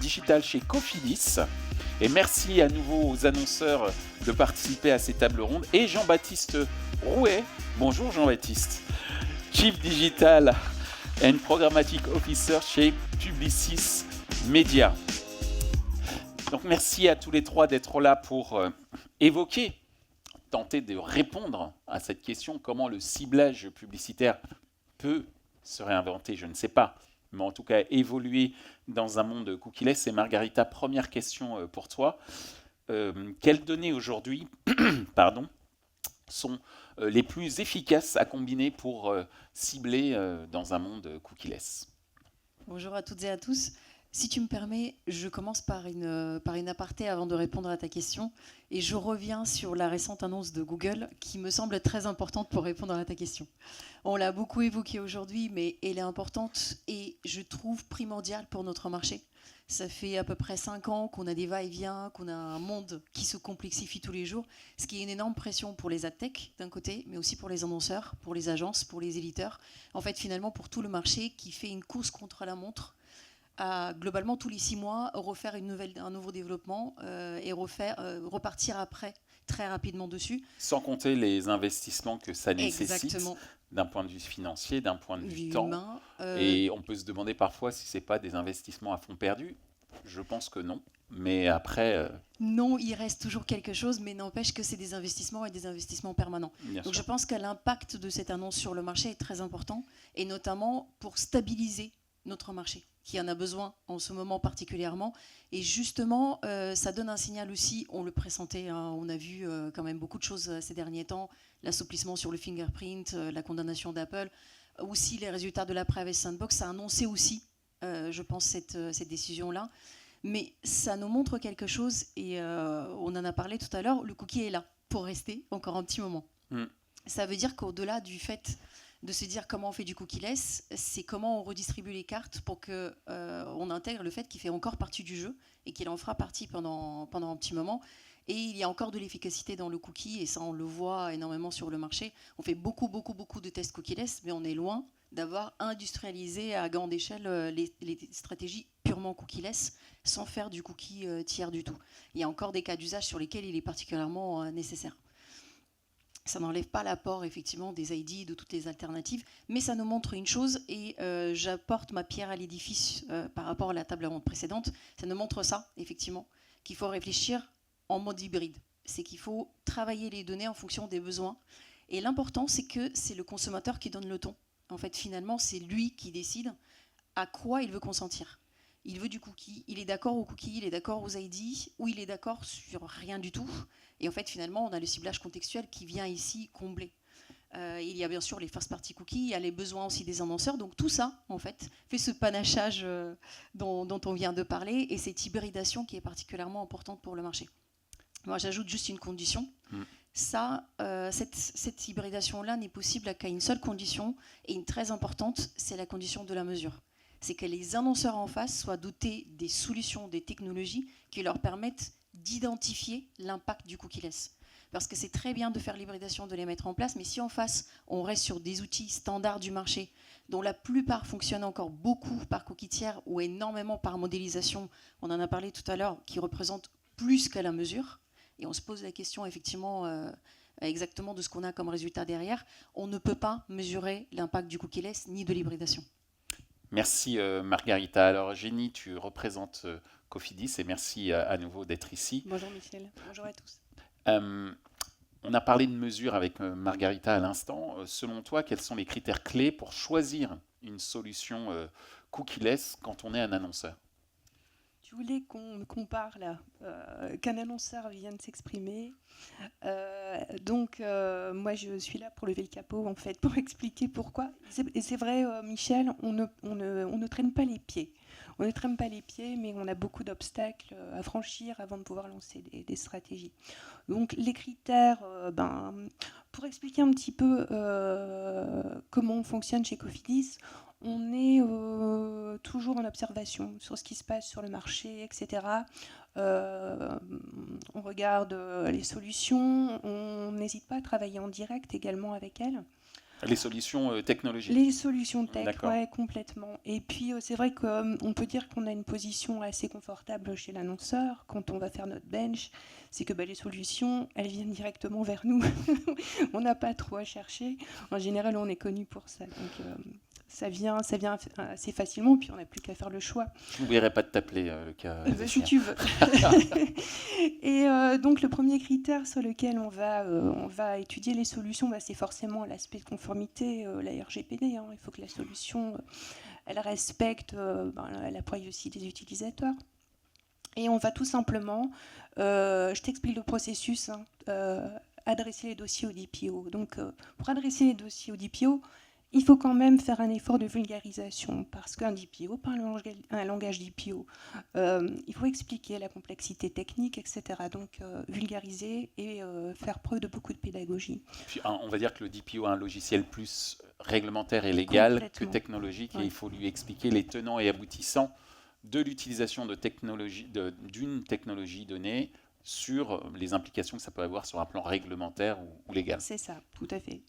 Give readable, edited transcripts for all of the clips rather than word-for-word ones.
digital chez Cofidis. Et merci à nouveau aux annonceurs de participer à ces tables rondes. Et Jean-Baptiste Rouet, bonjour Jean-Baptiste, Chief Digital and Programmatic Officer chez Publicis Media. Donc merci à tous les trois d'être là pour tenter de répondre à cette question, comment le ciblage publicitaire peut se réinventer, je ne sais pas, mais en tout cas évoluer dans un monde cookieless. Et Margarita, première question pour toi. Quelles données aujourd'hui sont les plus efficaces à combiner pour cibler dans un monde cookieless? Bonjour à toutes et à tous. Si tu me permets, je commence par une aparté avant de répondre à ta question. Et je reviens sur la récente annonce de Google qui me semble très importante pour répondre à ta question. On l'a beaucoup évoquée aujourd'hui, mais elle est importante et je trouve primordiale pour notre marché. Ça fait à peu près 5 ans qu'on a des va-et-vient, qu'on a un monde qui se complexifie tous les jours, ce qui est une énorme pression pour les adtech d'un côté, mais aussi pour les annonceurs, pour les agences, pour les éditeurs. En fait, finalement, pour tout le marché qui fait une course contre la montre, à globalement tous les 6 mois refaire un nouveau développement et repartir après très rapidement dessus. Sans compter les investissements que ça nécessite. Exactement. D'un point de vue financier, d'un point de vue humain, temps. Et on peut se demander parfois si ce n'est pas des investissements à fond perdu. Je pense que non. Mais après... Non, il reste toujours quelque chose, mais n'empêche que c'est des investissements et des investissements permanents. Donc je pense que l'impact de cette annonce sur le marché est très important, et notamment pour stabiliser notre marché, qui en a besoin en ce moment particulièrement. Et justement, ça donne un signal aussi, on le pressentait, hein, on a vu quand même beaucoup de choses ces derniers temps, l'assouplissement sur le fingerprint, la condamnation d'Apple, aussi les résultats de la Privacy Sandbox, ça a annoncé aussi, je pense, cette décision-là. Mais ça nous montre quelque chose, et on en a parlé tout à l'heure, le cookie est là pour rester encore un petit moment. Ça veut dire qu'au-delà du fait de se dire comment on fait du cookieless, c'est comment on redistribue les cartes pour qu'on intègre le fait qu'il fait encore partie du jeu et qu'il en fera partie pendant un petit moment. Et il y a encore de l'efficacité dans le cookie, et ça on le voit énormément sur le marché. On fait beaucoup de tests cookieless, mais on est loin d'avoir industrialisé à grande échelle les stratégies purement cookieless, sans faire du cookie tiers du tout. Il y a encore des cas d'usage sur lesquels il est particulièrement nécessaire. Ça n'enlève pas l'apport effectivement des ID, de toutes les alternatives, mais ça nous montre une chose, et j'apporte ma pierre à l'édifice par rapport à la table ronde précédente. Ça nous montre ça, effectivement, qu'il faut réfléchir en mode hybride. C'est qu'il faut travailler les données en fonction des besoins. Et l'important, c'est que c'est le consommateur qui donne le ton. En fait, finalement, c'est lui qui décide à quoi il veut consentir. Il veut du cookie, il est d'accord au cookie, il est d'accord aux ID, ou il est d'accord sur rien du tout. Et en fait, finalement, on a le ciblage contextuel qui vient ici combler. Il y a bien sûr les first party cookies, il y a les besoins aussi des annonceurs. Donc tout ça, en fait, fait ce panachage dont on vient de parler, et cette hybridation qui est particulièrement importante pour le marché. Moi, j'ajoute juste une condition. Cette hybridation-là n'est possible qu'à une seule condition, et une très importante, c'est la condition de la mesure. C'est que les annonceurs en face soient dotés des solutions, des technologies qui leur permettent d'identifier l'impact du cookieless. Parce que c'est très bien de faire l'hybridation, de les mettre en place, mais si en face, on reste sur des outils standards du marché, dont la plupart fonctionnent encore beaucoup par cookie tiers ou énormément par modélisation, on en a parlé tout à l'heure, qui représentent plus qu'à la mesure, et on se pose la question effectivement exactement de ce qu'on a comme résultat derrière, on ne peut pas mesurer l'impact du cookieless ni de l'hybridation. Merci Margarita. Alors Jenny, tu représentes Cofidis, et merci à nouveau d'être ici. Bonjour Michel, bonjour à tous. On a parlé de mesures avec Margarita à l'instant. Selon toi, quels sont les critères clés pour choisir une solution cookieless quand on est un annonceur? Tu voulais qu'on parle, qu'un annonceur vienne s'exprimer. Moi, je suis là pour lever le capot, en fait, pour expliquer pourquoi. Et c'est vrai, Michel, on ne traîne pas les pieds. On ne traîne pas les pieds, mais on a beaucoup d'obstacles à franchir avant de pouvoir lancer des stratégies. Donc, les critères, pour expliquer un petit peu comment on fonctionne chez Cofidis, on est toujours en observation sur ce qui se passe sur le marché, etc. On regarde les solutions, on n'hésite pas à travailler en direct également avec elles. Les solutions technologiques. Les solutions tech, D'accord. ouais, complètement. Et puis, c'est vrai qu'on peut dire qu'on a une position assez confortable chez l'annonceur quand on va faire notre bench. C'est que les solutions, elles viennent directement vers nous. On n'a pas trop à chercher. En général, on est connu pour ça. Donc, ça vient assez facilement, puis on n'a plus qu'à faire le choix. Je n'oublierai pas de t'appeler, le cas Si tu veux. Et donc, le premier critère sur lequel on va étudier les solutions, c'est forcément l'aspect de conformité, la RGPD. Il faut que la solution elle respecte la privacy des utilisateurs. Et on va tout simplement, je t'explique le processus, adresser les dossiers au DPO. Donc, pour adresser les dossiers au DPO, il faut quand même faire un effort de vulgarisation parce qu'un DPO parle un langage DPO. Il faut expliquer la complexité technique, etc. Donc, vulgariser et faire preuve de beaucoup de pédagogie. Puis, on va dire que le DPO a un logiciel plus réglementaire et légal que technologique, et il faut lui expliquer les tenants et aboutissants de l'utilisation d'une technologie donnée sur les implications que ça peut avoir sur un plan réglementaire ou légal. C'est ça, tout à fait.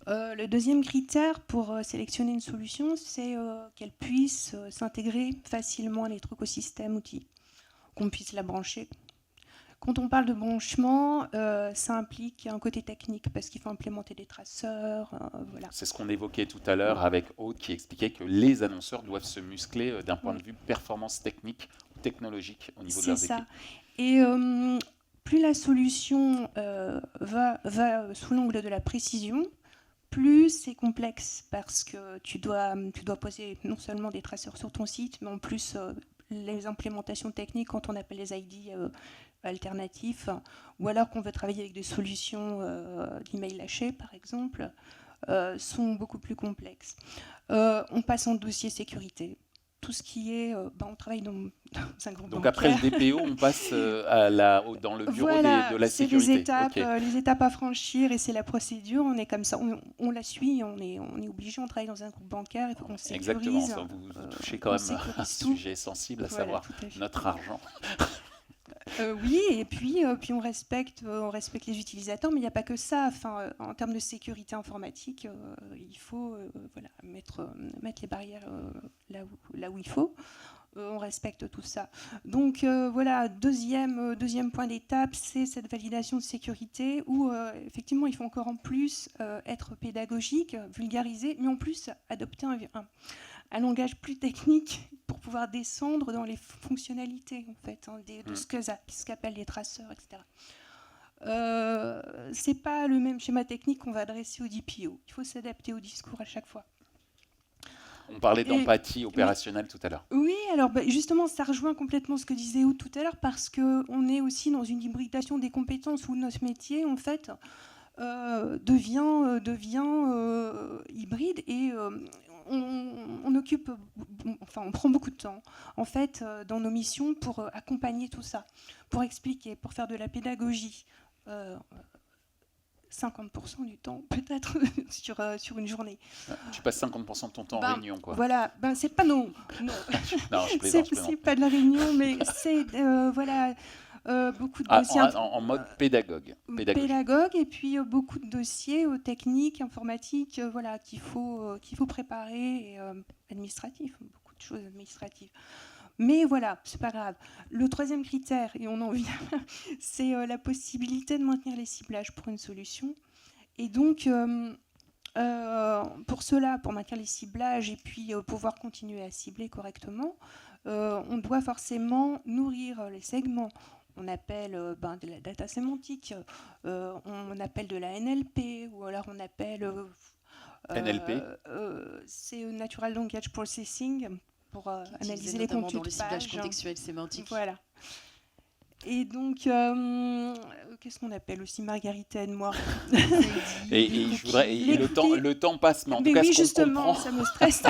Le deuxième critère pour sélectionner une solution, c'est qu'elle puisse s'intégrer facilement à notre écosystème outil, qu'on puisse la brancher. Quand on parle de branchement, ça implique un côté technique parce qu'il faut implémenter des traceurs. Voilà. C'est ce qu'on évoquait tout à l'heure avec Aude qui expliquait que les annonceurs doivent se muscler d'un point de vue performance technique ou technologique au niveau de leurs équipes. Et plus la solution va sous l'angle de la précision, plus c'est complexe parce que tu dois poser non seulement des traceurs sur ton site, mais en plus les implémentations techniques quand on appelle les ID alternatifs, ou alors qu'on veut travailler avec des solutions d'email lâché par exemple, sont beaucoup plus complexes. On passe en dossier sécurité. Tout ce qui est, on travaille dans un groupe Donc bancaire. après le DPO, on passe dans le bureau de la sécurité. C'est les étapes à franchir et c'est la procédure. On est comme ça, on la suit, on est obligé, on travaille dans un groupe bancaire, il faut qu'on sécurise. Exactement, ça, vous touchez quand même un sujet sensible, à savoir notre argent. Oui, et puis on respecte les utilisateurs, mais il n'y a pas que ça. Enfin, en termes de sécurité informatique, il faut mettre les barrières là où il faut. On respecte tout ça. Donc voilà, deuxième point d'étape, c'est cette validation de sécurité où effectivement il faut encore en plus être pédagogique, vulgariser, mais en plus adopter un langage plus technique pour pouvoir descendre dans les fonctionnalités en fait, de ce qu'appellent les traceurs, etc. C'est pas le même schéma technique qu'on va adresser au DPO. Il faut s'adapter au discours à chaque fois. On parlait d'empathie opérationnelle tout à l'heure. Oui, alors justement, ça rejoint complètement ce que disait Aude tout à l'heure parce qu'on est aussi dans une hybridation des compétences où notre métier, en fait, devient hybride et on prend beaucoup de temps en fait dans nos missions pour accompagner tout ça, pour expliquer, pour faire de la pédagogie. 50% du temps peut-être sur une journée. Tu passes 50% de ton temps en réunion, quoi. Voilà, c'est pas non, non je plaisante. C'est pas de la réunion, mais c'est beaucoup de dossiers en mode pédagogue. Pédagogue, et puis beaucoup de dossiers techniques, informatiques, qu'il faut préparer, et administratifs, beaucoup de choses administratives. Mais voilà, c'est pas grave. Le troisième critère, et on en vient, c'est la possibilité de maintenir les ciblages pour une solution. Et donc, pour cela, pour maintenir les ciblages et puis pouvoir continuer à cibler correctement, on doit forcément nourrir les segments. On appelle de la data sémantique, on appelle de la NLP, ou alors on appelle... NLP c'est Natural Language Processing, pour analyser les contenus dans le ciblage page. contextuel sémantique. Voilà. Et donc, qu'est-ce qu'on appelle aussi Margaritaine, moi le temps passe, mais en tout cas, oui, ce qu'on justement, comprend... ça me stresse.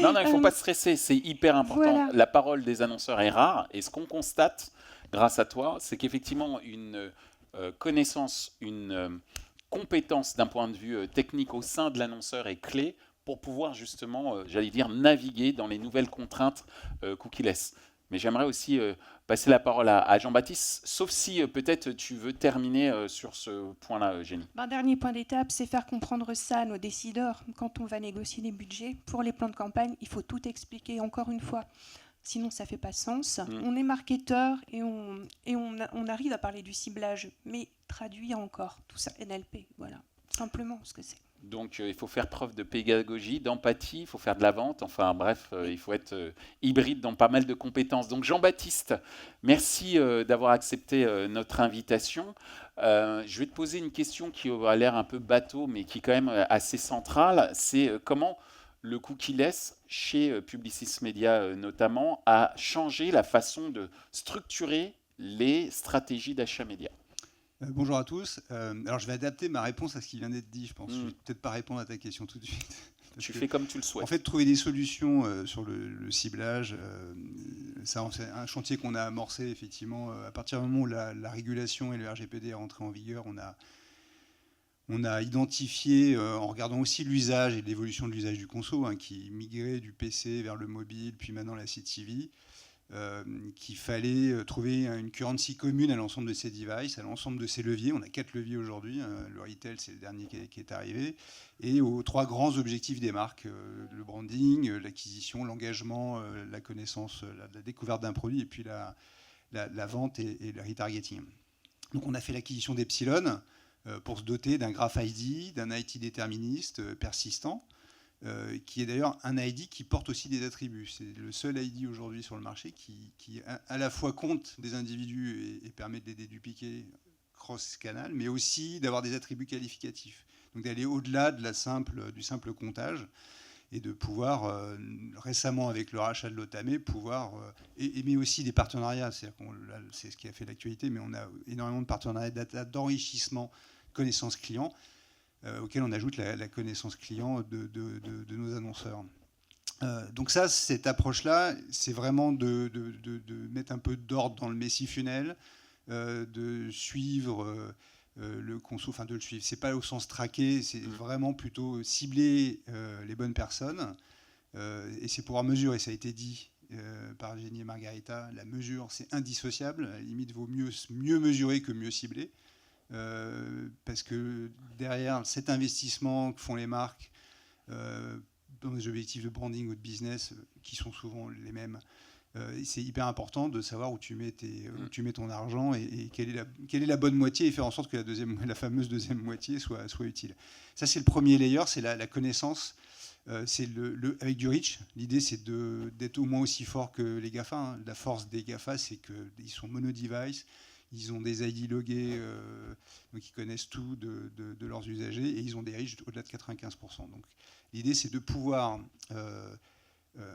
non, il ne faut pas stresser, c'est hyper important. Voilà. La parole des annonceurs est rare, et ce qu'on constate, grâce à toi, c'est qu'effectivement, une connaissance, une compétence d'un point de vue technique au sein de l'annonceur est clé pour pouvoir justement, j'allais dire, naviguer dans les nouvelles contraintes cookie-less. Mais j'aimerais aussi passer la parole à Jean-Baptiste, sauf si peut-être tu veux terminer sur ce point-là, Jenny. Dernier point d'étape, c'est faire comprendre ça à nos décideurs. Quand on va négocier les budgets, pour les plans de campagne, il faut tout expliquer encore une fois. Sinon, ça ne fait pas sens. On est marketeur et on arrive à parler du ciblage, mais traduire encore tout ça, NLP, voilà, simplement ce que c'est. Donc il faut faire preuve de pédagogie, d'empathie, il faut faire de la vente, enfin bref, il faut être hybride dans pas mal de compétences. Donc Jean-Baptiste, merci d'avoir accepté notre invitation. Je vais te poser une question qui a l'air un peu bateau, mais qui est quand même assez centrale. C'est comment le cookie-less, chez Publicis Media notamment, a changé la façon de structurer les stratégies d'achat média. Bonjour à tous. Alors, je vais adapter ma réponse à ce qui vient d'être dit, je pense. Je ne vais peut-être pas répondre à ta question tout de suite. Tu fais comme tu le souhaites. En fait, trouver des solutions sur le ciblage, c'est un chantier qu'on a amorcé, effectivement. À partir du moment où la régulation et le RGPD est rentré en vigueur, on a identifié, en regardant aussi l'usage et l'évolution de l'usage du conso, qui migrait du PC vers le mobile, puis maintenant la CTV, qu'il fallait trouver une currency commune à l'ensemble de ces devices, à l'ensemble de ces leviers. On a 4 leviers aujourd'hui. Le retail, c'est le dernier qui est arrivé. Et aux 3 grands objectifs des marques, le branding, l'acquisition, l'engagement, la connaissance, la découverte d'un produit, et puis la vente et le retargeting. Donc on a fait l'acquisition d'Epsilon pour se doter d'un graph ID, d'un IT déterministe persistant, qui est d'ailleurs un ID qui porte aussi des attributs. C'est le seul ID aujourd'hui sur le marché qui à la fois compte des individus et permet de les dédupliquer cross-canal, mais aussi d'avoir des attributs qualificatifs. Donc d'aller au-delà du simple comptage et de pouvoir, récemment avec le rachat de l'Otame, mais aussi des partenariats. C'est ce qui a fait l'actualité, mais on a énormément de partenariats d'enrichissement connaissance client, auquel on ajoute la connaissance client de nos annonceurs. Donc cette approche-là, c'est vraiment de mettre un peu d'ordre dans le Messi funnel, de suivre le conso, enfin de le suivre. C'est pas au sens traqué, c'est vraiment plutôt cibler les bonnes personnes, et c'est pouvoir mesurer. Ça a été dit par Jenny et Margarita, la mesure, c'est indissociable. À la limite, il vaut mieux mesurer que mieux cibler. Parce que derrière cet investissement que font les marques dans des objectifs de branding ou de business qui sont souvent les mêmes, c'est hyper important de savoir où tu mets ton argent et quelle est la bonne moitié, et faire en sorte que la fameuse deuxième moitié soit utile. Ça, c'est le premier layer, c'est la connaissance. C'est avec du reach, l'idée c'est d'être au moins aussi fort que les GAFA. La force des GAFA, c'est qu'ils sont mono-device. Ils ont des ID logués, donc ils connaissent tout de leurs usagers, et ils ont des reach au-delà de 95%. Donc l'idée, c'est de pouvoir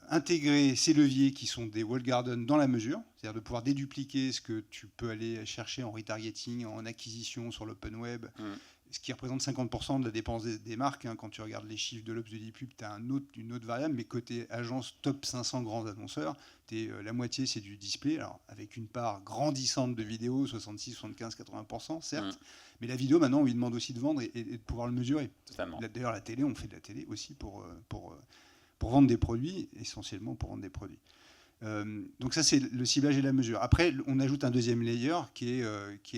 intégrer ces leviers qui sont des walled gardens dans la mesure, c'est-à-dire de pouvoir dédupliquer ce que tu peux aller chercher en retargeting, en acquisition sur l'open web, ce qui représente 50% de la dépense des marques. Quand tu regardes les chiffres de l'Obs de Dipub, tu as une autre variable, mais côté agence top 500 grands annonceurs, la moitié, c'est du display, alors avec une part grandissante de vidéos, 66, 75, 80%, certes, mais la vidéo, maintenant, on lui demande aussi de vendre et de pouvoir le mesurer. Totalement. D'ailleurs, la télé, on fait de la télé aussi pour vendre des produits, essentiellement pour vendre des produits. Donc ça, c'est le ciblage et la mesure. Après, on ajoute un deuxième layer qui est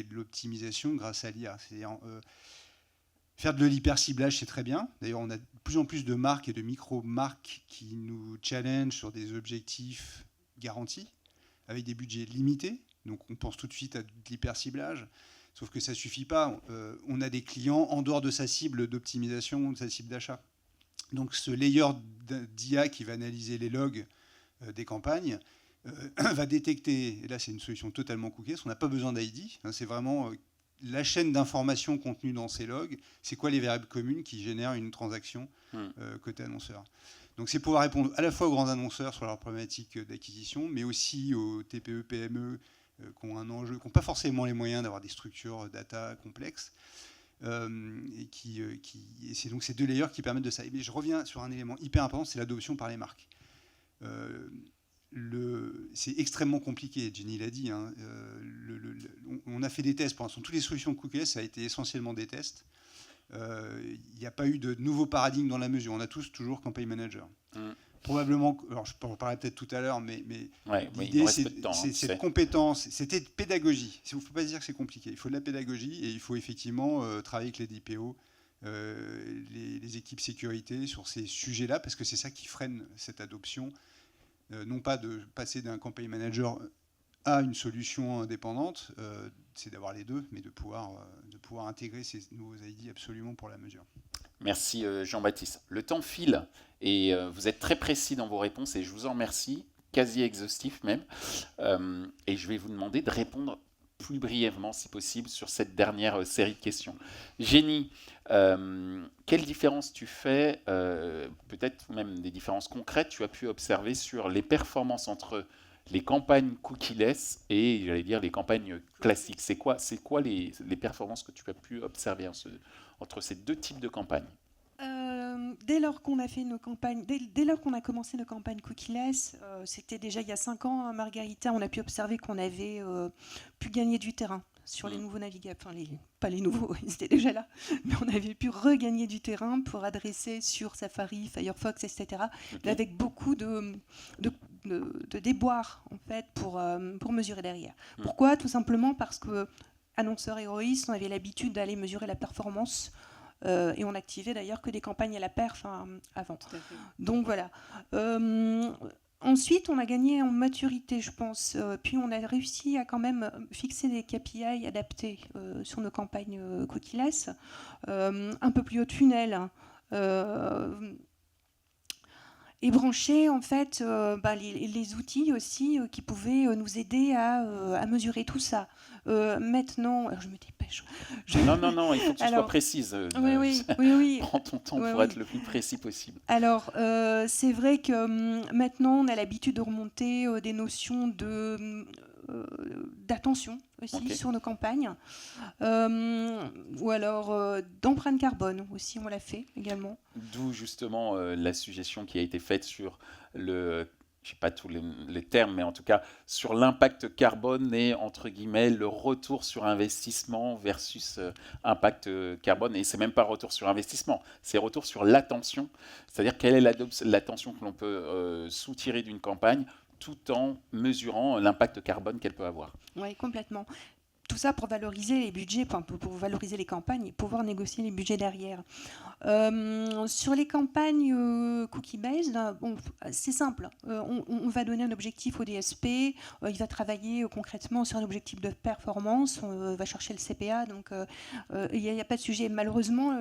de l'optimisation grâce à l'IA. C'est-à-dire faire de l'hyper-ciblage, c'est très bien. D'ailleurs, on a de plus en plus de marques et de micro-marques qui nous challenge sur des objectifs garantis, avec des budgets limités. Donc on pense tout de suite à de l'hyper-ciblage. Sauf que ça ne suffit pas. On a des clients en dehors de sa cible d'optimisation, de sa cible d'achat. Donc ce layer d'IA qui va analyser les logs des campagnes va détecter, et là c'est une solution totalement cookies, on n'a pas besoin d'ID, c'est vraiment la chaîne d'informations contenue dans ces logs, c'est quoi les variables communes qui génèrent une transaction côté annonceur. Donc c'est pouvoir répondre à la fois aux grands annonceurs sur leurs problématiques d'acquisition, mais aussi aux TPE, PME qui ont un enjeu, qui n'ont pas forcément les moyens d'avoir des structures data complexes. Et c'est donc ces deux layers qui permettent de ça. Mais je reviens sur un élément hyper important, c'est l'adoption par les marques. C'est extrêmement compliqué, Jenny l'a dit. On a fait des tests. Pour l'instant, toutes les solutions cookies, ça a été essentiellement des tests. Il n'y a pas eu de nouveau paradigme dans la mesure. On a tous toujours Campaign Manager. probablement, alors je en parlerai peut-être tout à l'heure, mais l'idée, c'est cette compétence, c'était de pédagogie. Il ne faut pas se dire que c'est compliqué. Il faut de la pédagogie et il faut effectivement travailler avec les DPO, les équipes sécurité sur ces sujets-là, parce que c'est ça qui freine cette adoption. Non pas de passer d'un campaign manager à une solution indépendante, c'est d'avoir les deux, mais de pouvoir intégrer ces nouveaux ID absolument pour la mesure. Merci Jean-Baptiste. Le temps file et vous êtes très précis dans vos réponses et je vous en remercie, quasi exhaustif même. Et je vais vous demander de répondre plus brièvement, si possible, sur cette dernière série de questions. Jenny, quelle différence tu fais, peut-être même des différences concrètes, tu as pu observer sur les performances entre les campagnes cookie-less et, j'allais dire, les campagnes classiques? C'est quoi les performances que tu as pu observer entre ces deux types de campagnes? Dès lors qu'on a fait nos campagnes, dès lors qu'on a commencé nos campagnes cookie-less, c'était déjà il y a 5 ans, hein, Margarita, on a pu observer qu'on avait pu gagner du terrain sur les nouveaux navigateurs, enfin pas les nouveaux, ils étaient déjà là, mais on avait pu regagner du terrain pour adresser sur Safari, Firefox, etc., mais avec beaucoup de déboires en fait pour mesurer derrière. Pourquoi? Tout simplement parce que annonceurs héroïstes, on avait l'habitude d'aller mesurer la performance. Et on n'activait d'ailleurs que des campagnes à la perf avant. Donc voilà. Ensuite, on a gagné en maturité, je pense. Puis on a réussi à quand même fixer des KPI adaptés sur nos campagnes cookie-less, un peu plus haut de funnel. Et brancher en fait les outils aussi qui pouvaient nous aider à mesurer tout ça. Maintenant, alors je me dépêche. Non, il faut que tu sois précise. Oui. Prends ton temps pour être le plus précis possible. Alors, c'est vrai que maintenant, on a l'habitude de remonter des notions d'attention aussi sur nos campagnes, ou alors d'empreinte carbone aussi, on l'a fait également. D'où justement la suggestion qui a été faite sur je sais pas tous les termes, mais en tout cas sur l'impact carbone et entre guillemets le retour sur investissement versus impact carbone. Et c'est même pas retour sur investissement, c'est retour sur l'attention. C'est-à-dire quelle est l'attention que l'on peut soutirer d'une campagne tout en mesurant l'impact carbone qu'elle peut avoir. Oui, complètement. Tout ça pour valoriser les budgets, pour valoriser les campagnes et pouvoir négocier les budgets derrière. Sur les campagnes cookie-based, c'est simple. On va donner un objectif au DSP, il va travailler concrètement sur un objectif de performance, on va chercher le CPA, donc il n'y a pas de sujet. Malheureusement,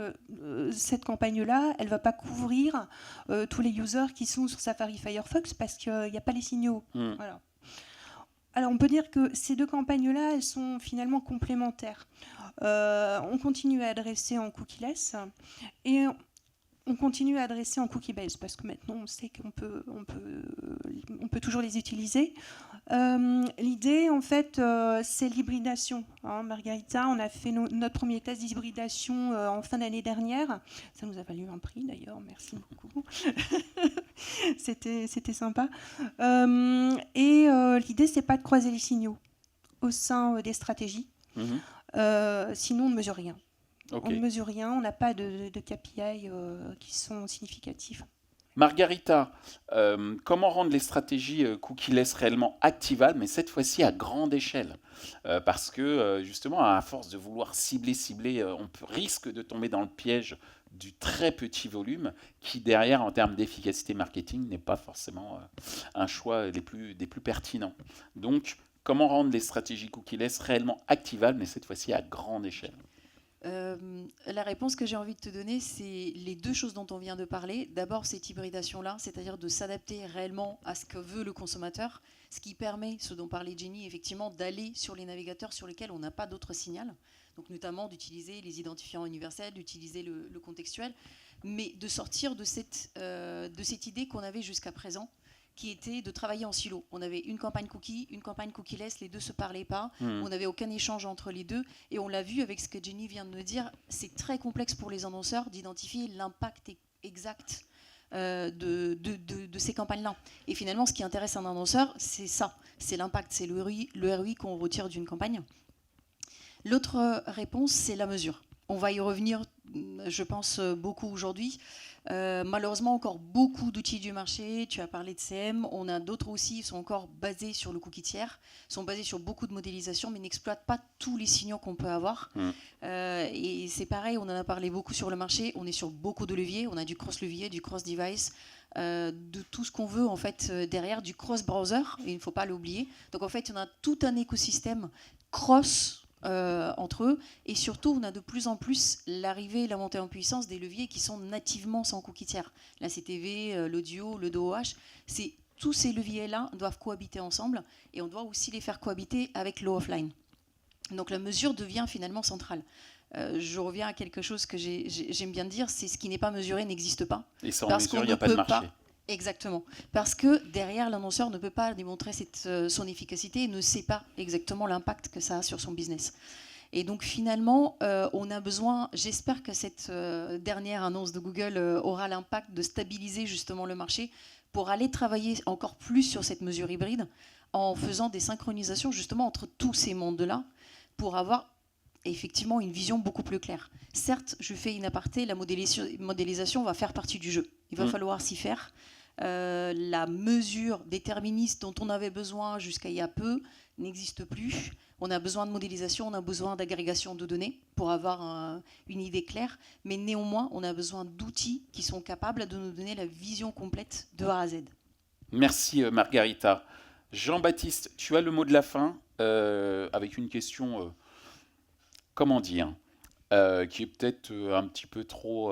cette campagne-là, elle ne va pas couvrir tous les users qui sont sur Safari Firefox parce qu'il n'y a pas les signaux. Voilà. Alors, on peut dire que ces deux campagnes-là, elles sont finalement complémentaires. On continue à adresser en cookie-less et on continue à adresser en cookie-based parce que maintenant, on sait qu'on peut toujours les utiliser. L'idée, en fait, c'est l'hybridation. Margarita, on a fait notre premier test d'hybridation en fin d'année dernière. Ça nous a valu un prix, d'ailleurs. Merci beaucoup. C'était sympa. Et l'idée, c'est pas de croiser les signaux au sein des stratégies. Sinon, on ne mesure rien. On ne mesure rien, on n'a pas de KPI qui sont significatifs. Margarita, comment rendre les stratégies cookie-less réellement activables, mais cette fois-ci à grande échelle? Parce que justement, à force de vouloir cibler, on risque de tomber dans le piège du très petit volume qui, derrière, en termes d'efficacité marketing, n'est pas forcément un choix des plus pertinents. Donc, comment rendre les stratégies cookie-less réellement activables, mais cette fois-ci à grande échelle? La réponse que j'ai envie de te donner, c'est les deux choses dont on vient de parler. D'abord, cette hybridation-là, c'est-à-dire de s'adapter réellement à ce que veut le consommateur, ce qui permet, ce dont parlait Jenny, effectivement, d'aller sur les navigateurs sur lesquels on n'a pas d'autre signal, donc notamment d'utiliser les identifiants universels, d'utiliser le contextuel, mais de sortir de cette idée qu'on avait jusqu'à présent, qui était de travailler en silo. On avait une campagne cookie, une campagne cookie-less, les deux ne se parlaient pas, on n'avait aucun échange entre les deux, et on l'a vu avec ce que Jenny vient de nous dire, c'est très complexe pour les annonceurs d'identifier l'impact exact de ces campagnes-là. Et finalement, ce qui intéresse un annonceur, c'est ça, c'est l'impact, c'est le ROI qu'on retire d'une campagne. L'autre réponse, c'est la mesure. On va y revenir, je pense, beaucoup aujourd'hui. Malheureusement, encore beaucoup d'outils du marché. Tu as parlé de CM. On a d'autres aussi, ils sont encore basés sur le cookie tiers, sont basés sur beaucoup de modélisation, mais n'exploitent pas tous les signaux qu'on peut avoir. Et c'est pareil, on en a parlé beaucoup sur le marché. On est sur beaucoup de leviers. On a du cross-levier, du cross-device, de tout ce qu'on veut en fait derrière, du cross-browser. Et il ne faut pas l'oublier. Donc en fait, on a tout un écosystème cross entre eux, et surtout on a de plus en plus l'arrivée et la montée en puissance des leviers qui sont nativement sans cookie tiers. La CTV, l'audio, le DOH, tous ces leviers-là doivent cohabiter ensemble, et on doit aussi les faire cohabiter avec l'offline. Donc la mesure devient finalement centrale. Je reviens à quelque chose que j'aime bien dire, c'est ce qui n'est pas mesuré n'existe pas. Et sans mesure, il n'y a pas de marché. Exactement, parce que derrière, l'annonceur ne peut pas démontrer son efficacité et ne sait pas exactement l'impact que ça a sur son business. Et donc finalement, on a besoin, j'espère que cette dernière annonce de Google aura l'impact de stabiliser justement le marché pour aller travailler encore plus sur cette mesure hybride en faisant des synchronisations justement entre tous ces mondes-là pour avoir effectivement une vision beaucoup plus claire. Certes, je fais une aparté, la modélisation va faire partie du jeu. Il va falloir s'y faire. La mesure déterministe dont on avait besoin jusqu'à il y a peu n'existe plus. On a besoin de modélisation, on a besoin d'agrégation de données pour avoir une idée claire, mais néanmoins, on a besoin d'outils qui sont capables de nous donner la vision complète de A à Z. Merci Margarita. Jean-Baptiste, tu as le mot de la fin avec une question, comment dire, qui est peut-être un petit peu trop...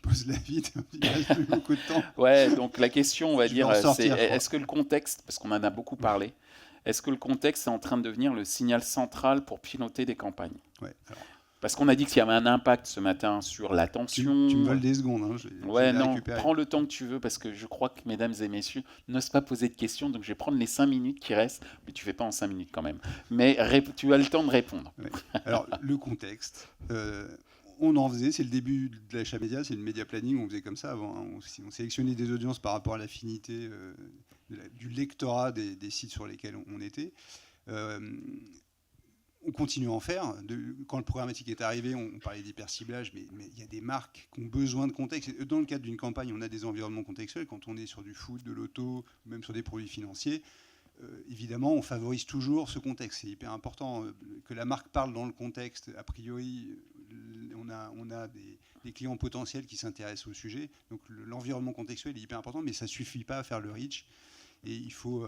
Pose-la vite, il ne reste plus beaucoup de temps. Ouais, donc la question, on va dire, c'est est-ce que le contexte, parce qu'on en a beaucoup parlé, est-ce que le contexte est en train de devenir le signal central pour piloter des campagnes ? Ouais, alors... Parce qu'on a dit qu'il y avait un impact ce matin sur l'attention. Tu me voles des secondes. Hein, ouais, non, prends le temps que tu veux, parce que je crois que, mesdames et messieurs, n'osent pas poser de questions, donc je vais prendre les 5 minutes qui restent, mais tu ne fais pas en 5 minutes quand même. Mais tu as le temps de répondre. Ouais. Alors, le contexte, on en faisait, c'est le début de l'achat média, c'est le média planning, on faisait comme ça avant. Hein, on sélectionnait des audiences par rapport à l'affinité du lectorat des sites sur lesquels on était. On continue à en faire. Quand le programmatique est arrivé, on parlait d'hyper-ciblage, mais il y a des marques qui ont besoin de contexte. Dans le cadre d'une campagne, on a des environnements contextuels. Quand on est sur du foot, de l'auto, même sur des produits financiers, évidemment, on favorise toujours ce contexte. C'est hyper important que la marque parle dans le contexte. A priori, on a des clients potentiels qui s'intéressent au sujet. Donc l'environnement contextuel est hyper important, mais ça ne suffit pas à faire le reach. Et il faut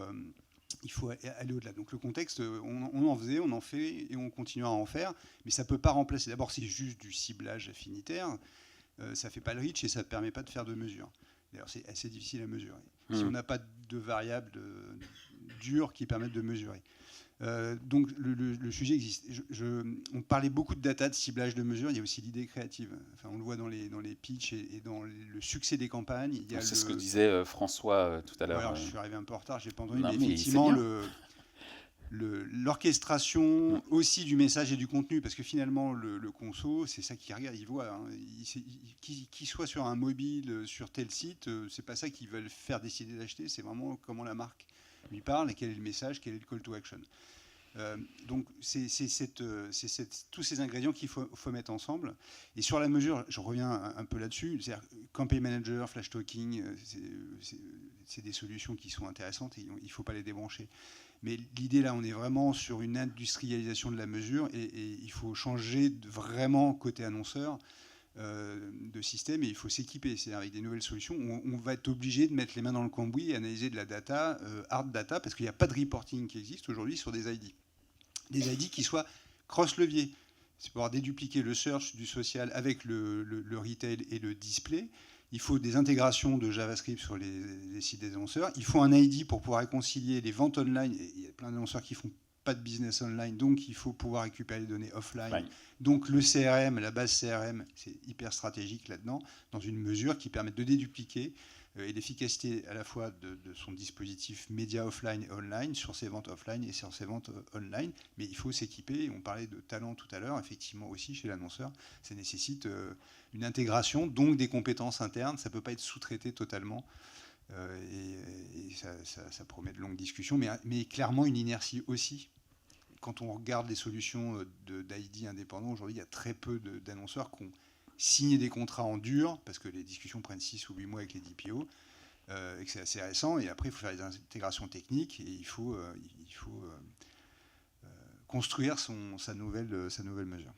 aller au-delà. Donc le contexte, on en faisait, on en fait et on continuera à en faire, mais ça ne peut pas remplacer. D'abord, c'est juste du ciblage affinitaire, ça ne fait pas le reach et ça ne permet pas de faire de mesure. D'ailleurs, c'est assez difficile à mesurer. Si on n'a pas de variables dures qui permettent de mesurer. Donc le sujet existe. On parlait beaucoup de data, de ciblage, de mesure. Il y a aussi l'idée créative. Enfin, on le voit dans les pitchs et dans le succès des campagnes. C'est ce que disait François tout à l'heure. Alors, je suis arrivé un peu en retard, je n'ai pas entendu, mais effectivement, l'orchestration aussi du message et du contenu, parce que finalement, le conso, c'est ça qu'il regarde, il voit. Hein, qu'il soit sur un mobile, sur tel site, c'est pas ça qu'ils veulent faire décider d'acheter, c'est vraiment comment la marque lui parle et quel est le message, quel est le call to action. Donc c'est tous ces ingrédients qu'il faut mettre ensemble. Et sur la mesure, je reviens un peu là-dessus, c'est-à-dire Campaign Manager, Flash Talking, c'est des solutions qui sont intéressantes et il ne faut pas les débrancher. Mais l'idée là, on est vraiment sur une industrialisation de la mesure et il faut changer vraiment côté annonceur de système et il faut s'équiper, c'est-à-dire avec des nouvelles solutions. On va être obligé de mettre les mains dans le cambouis et analyser de la data, hard data, parce qu'il n'y a pas de reporting qui existe aujourd'hui sur des ID. Des ID qui soient cross-levier. C'est pouvoir dédupliquer le search du social avec le retail et le display. Il faut des intégrations de JavaScript sur les sites des annonceurs. Il faut un ID pour pouvoir réconcilier les ventes online. Et il y a plein d'annonceurs qui font pas de business online, donc il faut pouvoir récupérer les données offline. Ouais. Donc le CRM, la base CRM, c'est hyper stratégique là-dedans, dans une mesure qui permet de dédupliquer et l'efficacité à la fois de son dispositif média offline et online, sur ses ventes offline et sur ses ventes online. Mais il faut s'équiper, on parlait de talent tout à l'heure, effectivement aussi chez l'annonceur, ça nécessite une intégration, donc des compétences internes, ça ne peut pas être sous-traité totalement. Et ça promet de longues discussions, mais clairement une inertie aussi. Quand on regarde les solutions d'ID indépendants, aujourd'hui, il y a très peu d'annonceurs qui ont signer des contrats en dur, parce que les discussions prennent 6 ou 8 mois avec les DPO, et que c'est assez récent. Et après, il faut faire des intégrations techniques et il faut construire sa nouvelle mesure.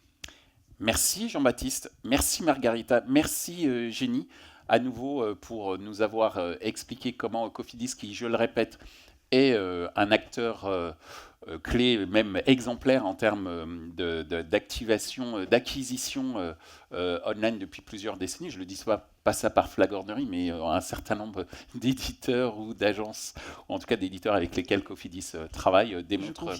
Merci Jean-Baptiste, merci Margarita, merci Génie, à nouveau pour nous avoir expliqué comment Cofidis, qui je le répète, est un acteur clé, même exemplaire en termes d'activation, d'acquisition online depuis plusieurs décennies. Je ne le dis pas ça par flagornerie, mais un certain nombre d'éditeurs ou d'agences, ou en tout cas d'éditeurs avec lesquels Cofidis travaille, démontrent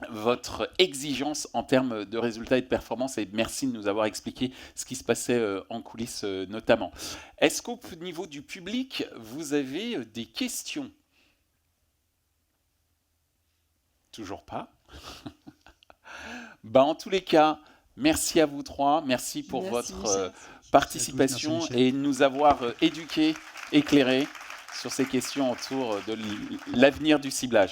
votre exigence en termes de résultats et de performance, et merci de nous avoir expliqué ce qui se passait en coulisses notamment. Est-ce qu'au niveau du public, vous avez des questions ? Toujours pas. En tous les cas, merci à vous trois, merci pour votre participation et nous avoir éduqués, éclairés sur ces questions autour de l'avenir du ciblage.